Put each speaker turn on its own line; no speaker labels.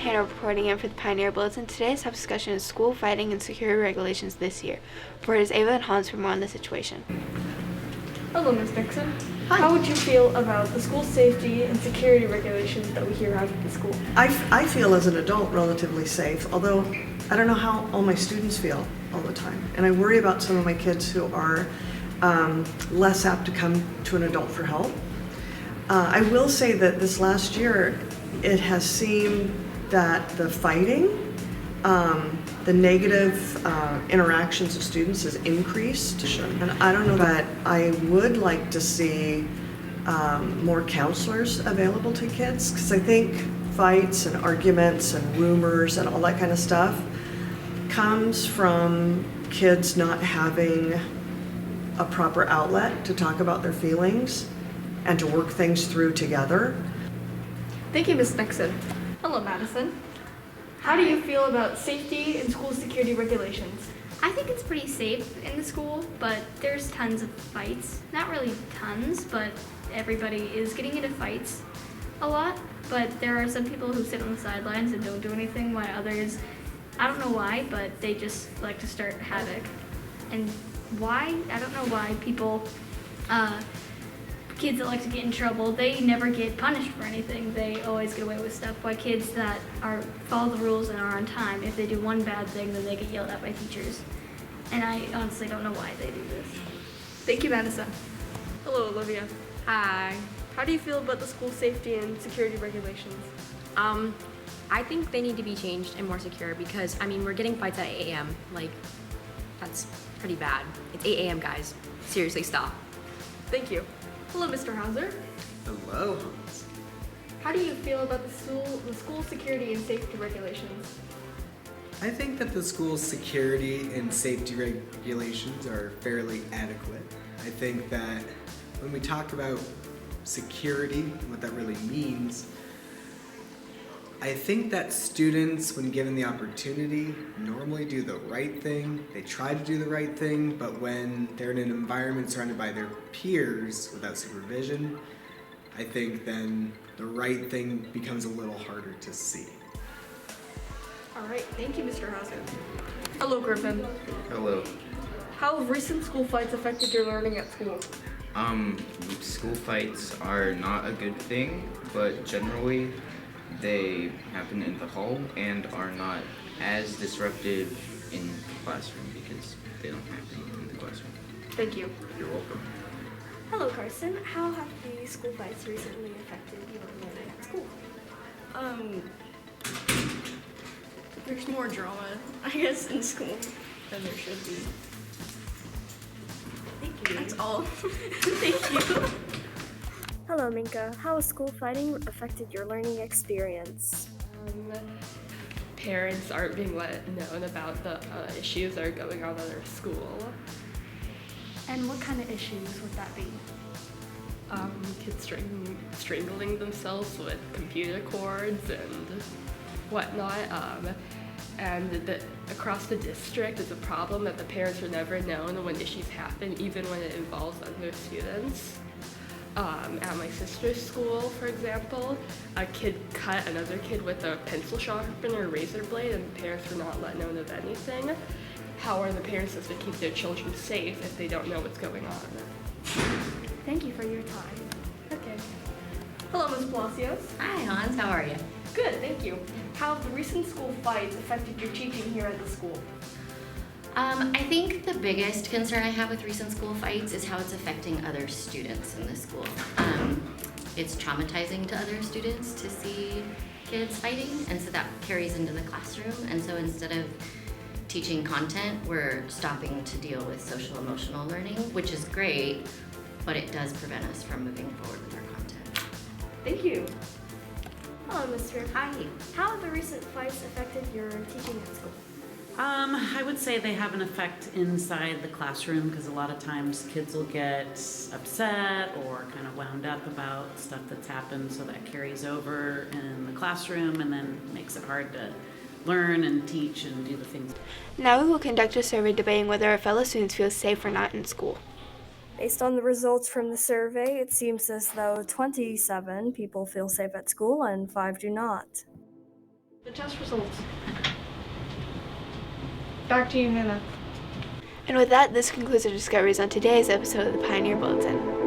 Hannah reporting in for the Pioneer Bulletin. Today's top discussion is school fighting and security regulations this year. Reporters Ava and Hans for more on the situation.
Hello, Ms. Nixon.
Hi.
How would you feel about the school safety and security regulations that we hear out at the school?
I feel as an adult relatively safe, although I don't know how all my students feel all the time. And I worry about some of my kids who are less apt to come to an adult for help. I will say that this last year, it has seemed that the fighting, the negative interactions of students has increased. And I don't know, but I would like to see more counselors available to kids, because I think fights and arguments and rumors and all that kind of stuff comes from kids not having a proper outlet to talk about their feelings and to work things through together.
Thank you, Ms. Nixon. Hello, Madison. How do you feel about safety and school security regulations?
I think it's pretty safe in the school, but there's tons of fights. Not really tons, but everybody is getting into fights a lot. But there are some people who sit on the sidelines and don't do anything, while others, I don't know why, but they just like to start havoc. And why? I don't know why people, kids that like to get in trouble, they never get punished for anything. They always get away with stuff. Why kids that follow the rules and are on time, if they do one bad thing, then they get yelled at by teachers. And I honestly don't know why they do this.
Thank you, Madison. Hello, Olivia.
Hi.
How do you feel about the school safety and security regulations?
I think they need to be changed and more secure because, we're getting fights at 8 a.m. Like, that's pretty bad. It's 8 a.m., guys. Seriously, stop.
Thank you. Hello, Mr. Hauser.
Hello.
How do you feel about the school security and safety regulations?
I think that the school's security and safety regulations are fairly adequate. I think that when we talk about security and what that really means, I think that students, when given the opportunity, normally do the right thing. They try to do the right thing, but when they're in an environment surrounded by their peers without supervision, I think then the right thing becomes a little harder to see.
All right, thank you, Mr. Hauser. Hello, Griffin.
Hello.
How have recent school fights affected your learning at school?
School fights are not a good thing, but generally they happen in the home and are not as disruptive in the classroom because they don't happen in the classroom.
Thank you.
You're welcome.
Hello, Carson. How have the school fights recently affected your learning at school?
There's more drama, I guess, in school than there should be.
Thank you.
That's all. Thank you.
Hello, Minka. How has school fighting affected your learning experience?
Parents aren't being let known about the issues that are going on at their school.
And what kind of issues would that be?
Kids strangling themselves with computer cords and whatnot. Across the district is a problem that the parents are never known when issues happen, even when it involves other students. At my sister's school, for example, a kid cut another kid with a pencil sharpener or razor blade, and the parents were not let known of anything. How are the parents supposed to keep their children safe if they don't know what's going on?
Thank you for your time.
Okay. Hello, Ms. Palacios.
Hi, Hans. How are you?
Good, thank you. How have the recent school fights affected your teaching here at the school?
I think the biggest concern I have with recent school fights is how it's affecting other students in the school. It's traumatizing to other students to see kids fighting, and so that carries into the classroom. And so instead of teaching content, we're stopping to deal with social emotional learning, which is great, but it does prevent us from moving forward with our content.
Thank you.
Hello, Mr.
Hi.
How have the recent fights affected your teaching at school?
I would say they have an effect inside the classroom because a lot of times kids will get upset or kind of wound up about stuff that's happened, so that carries over in the classroom and then makes it hard to learn and teach and do the things.
Now we will conduct a survey debating whether our fellow students feel safe or not in school.
Based on the results from the survey, it seems as though 27 people feel safe at school and 5 do not.
The test results. Back to you, Hannah.
And with that, this concludes our discoveries on today's episode of the Pioneer Bulletin.